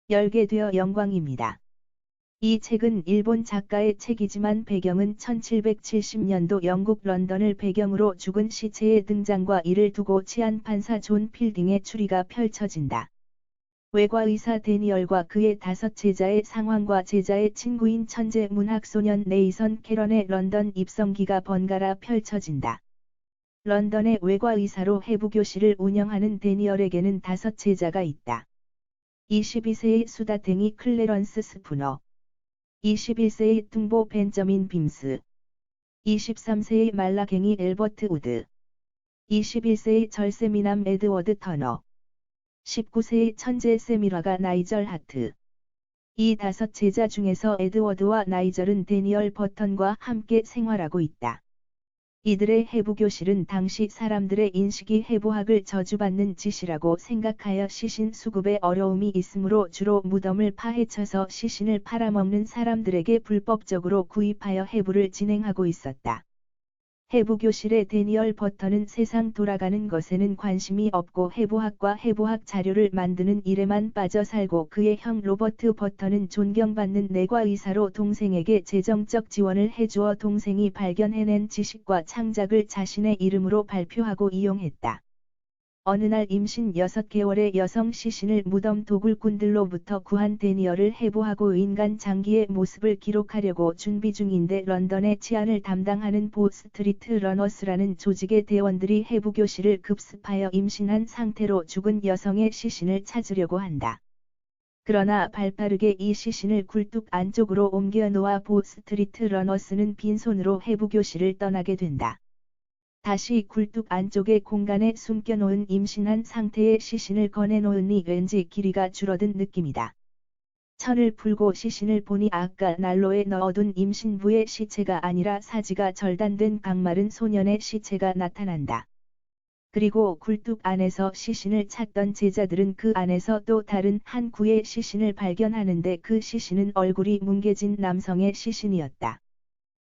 열게 되어 영광입니다. 이 책은 일본 작가의 책이지만 배경은 1770년도 영국 런던을 배경으로 죽은 시체의 등장과 이를 두고 치안판사 존 필딩의 추리가 펼쳐진다. 외과의사 데니얼과 그의 5 제자의 상황과 제자의 친구인 천재 문학소년 네이선 캐런의 런던 입성기가 번갈아 펼쳐진다. 런던의 외과의사로 해부교실을 운영하는 데니얼에게는 5 제자가 있다. 22세의 수다탱이 클래런스 스푸너, 21세의 뚱보 벤저민 빔스, 23세의 말라갱이 엘버트 우드, 21세의 절세미남 에드워드 터너, 19세의 천재 세미라가 나이절 하트. 이 5 제자 중에서 에드워드와 나이절은 데니얼 버턴과 함께 생활하고 있다. 이들의 해부교실은 당시 사람들의 인식이 해부학을 저주받는 짓이라고 생각하여 시신 수급에 어려움이 있으므로 주로 무덤을 파헤쳐서 시신을 팔아먹는 사람들에게 불법적으로 구입하여 해부를 진행하고 있었다. 해부교실의 데니얼 버턴은 세상 돌아가는 것에는 관심이 없고 해부학과 해부학 자료를 만드는 일에만 빠져 살고 그의 형 로버트 버턴은 존경받는 내과의사로 동생에게 재정적 지원을 해주어 동생이 발견해낸 지식과 창작을 자신의 이름으로 발표하고 이용했다. 어느 날 임신 6개월의 여성 시신을 무덤 도굴꾼들로부터 구한 데니얼을 해부하고 인간 장기의 모습을 기록하려고 준비 중인데 런던의 치안을 담당하는 보스트리트 러너스라는 조직의 대원들이 해부교실을 급습하여 임신한 상태로 죽은 여성의 시신을 찾으려고 한다. 그러나 발빠르게 이 시신을 굴뚝 안쪽으로 옮겨 놓아 보스트리트 러너스는 빈손으로 해부교실을 떠나게 된다. 다시 굴뚝 안쪽의 공간에 숨겨놓은 임신한 상태의 시신을 꺼내놓으니 왠지 길이가 줄어든 느낌이다. 천을 풀고 시신을 보니 아까 난로에 넣어둔 임신부의 시체가 아니라 사지가 절단된 강마른 소년의 시체가 나타난다. 그리고 굴뚝 안에서 시신을 찾던 제자들은 그 안에서 또 다른 한 구의 시신을 발견하는데 그 시신은 얼굴이 뭉개진 남성의 시신이었다.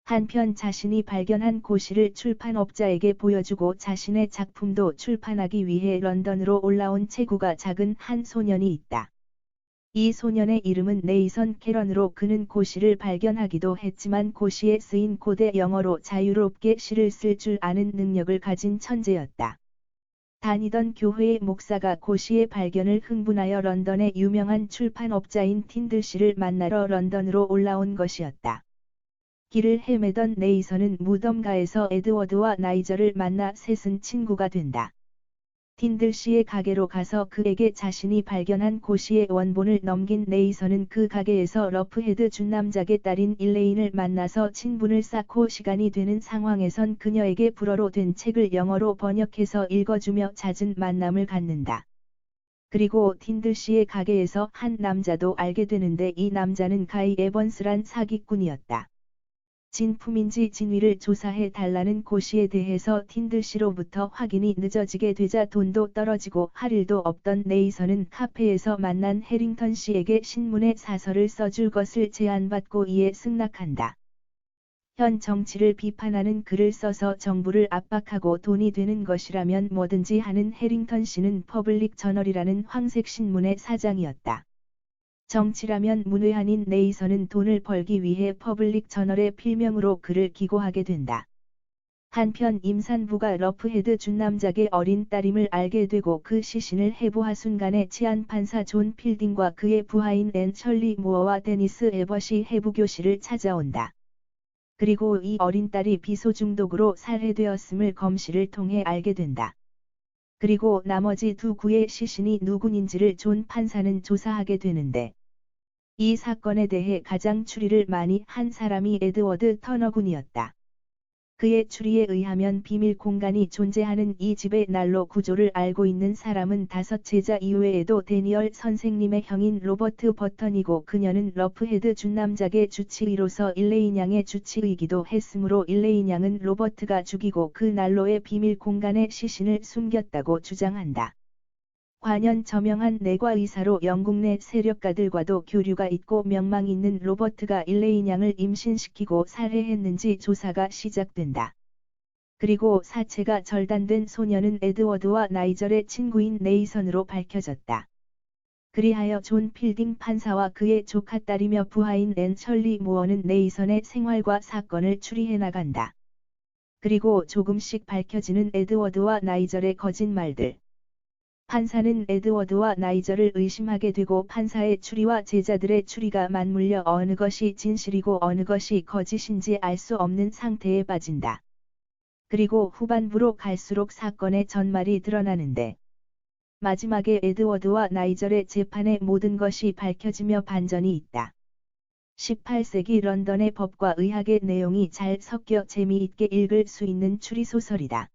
한편 자신이 발견한 고시를 출판업자에게 보여주고 자신의 작품도 출판하기 위해 런던으로 올라온 체구가 작은 한 소년이 있다. 이 소년의 이름은 네이선 캐런으로 그는 고시를 발견하기도 했지만 고시에 쓰인 고대 영어로 자유롭게 시를 쓸 줄 아는 능력을 가진 천재였다. 다니던 교회의 목사가 고시의 발견을 흥분하여 런던의 유명한 출판업자인 틴들씨를 만나러 런던으로 올라온 것이었다. 길을 헤매던 네이선은 무덤가에서 에드워드와 나이저를 만나 셋은 친구가 된다. 틴들씨의 가게로 가서 그에게 자신이 발견한 고시의 원본을 넘긴 네이선은 그 가게에서 러프헤드 준남작의 딸인 일레인을 만나서 친분을 쌓고 시간이 되는 상황에선 그녀에게 불어로 된 책을 영어로 번역해서 읽어주며 잦은 만남을 갖는다. 그리고 틴들씨의 가게에서 한 남자도 알게 되는데 이 남자는 가이 에번스란 사기꾼이었다. 진품인지 진위를 조사해 달라는 고시에 대해서 틴들씨로부터 확인이 늦어지게 되자 돈도 떨어지고 할 일도 없던 네이선은 카페에서 만난 해링턴 씨에게 신문에 사설을 써줄 것을 제안받고 이에 승낙한다. 현 정치를 비판하는 글을 써서 정부를 압박하고 돈이 되는 것이라면 뭐든지 하는 해링턴 씨는 퍼블릭 저널이라는 황색 신문의 사장이었다. 정치라면 문외한인 네이선은 돈을 벌기 위해 퍼블릭 저널의 필명으로 글을 기고하게 된다. 한편 임산부가 러프헤드 준남작의 어린 딸임을 알게 되고 그 시신을 해부하 순간에 치안판사 존 필딩과 그의 부하인 앤 셜리 무어와 데니스 에버시 해부교실을 찾아온다. 그리고 이 어린 딸이 비소 중독으로 살해되었음을 검시를 통해 알게 된다. 그리고 나머지 2 구의 시신이 누군인지를 존 판사는 조사하게 되는데 이 사건에 대해 가장 추리를 많이 한 사람이 에드워드 터너 군이었다. 그의 추리에 의하면 비밀 공간이 존재하는 이 집의 난로 구조를 알고 있는 사람은 5 제자 이외에도 데니얼 선생님의 형인 로버트 버턴이고 그녀는 러프헤드 준남작의 주치의로서 일레인 양의 주치의이기도 했으므로 일레인 양은 로버트가 죽이고 그 난로의 비밀 공간에 시신을 숨겼다고 주장한다. 관연 저명한 내과의사로 영국 내 세력가들과도 교류가 있고 명망 있는 로버트가 일레인 양을 임신시키고 살해했는지 조사가 시작된다. 그리고 사체가 절단된 소녀는 에드워드와 나이절의 친구인 네이선으로 밝혀졌다. 그리하여 존 필딩 판사와 그의 조카딸이며 부하인 앤 셜리 모어는 네이선의 생활과 사건을 추리해 나간다. 그리고 조금씩 밝혀지는 에드워드와 나이절의 거짓말들. 판사는 에드워드와 나이절을 의심하게 되고 판사의 추리와 제자들의 추리가 맞물려 어느 것이 진실이고 어느 것이 거짓인지 알 수 없는 상태에 빠진다. 그리고 후반부로 갈수록 사건의 전말이 드러나는데 마지막에 에드워드와 나이절의 재판의 모든 것이 밝혀지며 반전이 있다. 18세기 런던의 법과 의학의 내용이 잘 섞여 재미있게 읽을 수 있는 추리소설이다.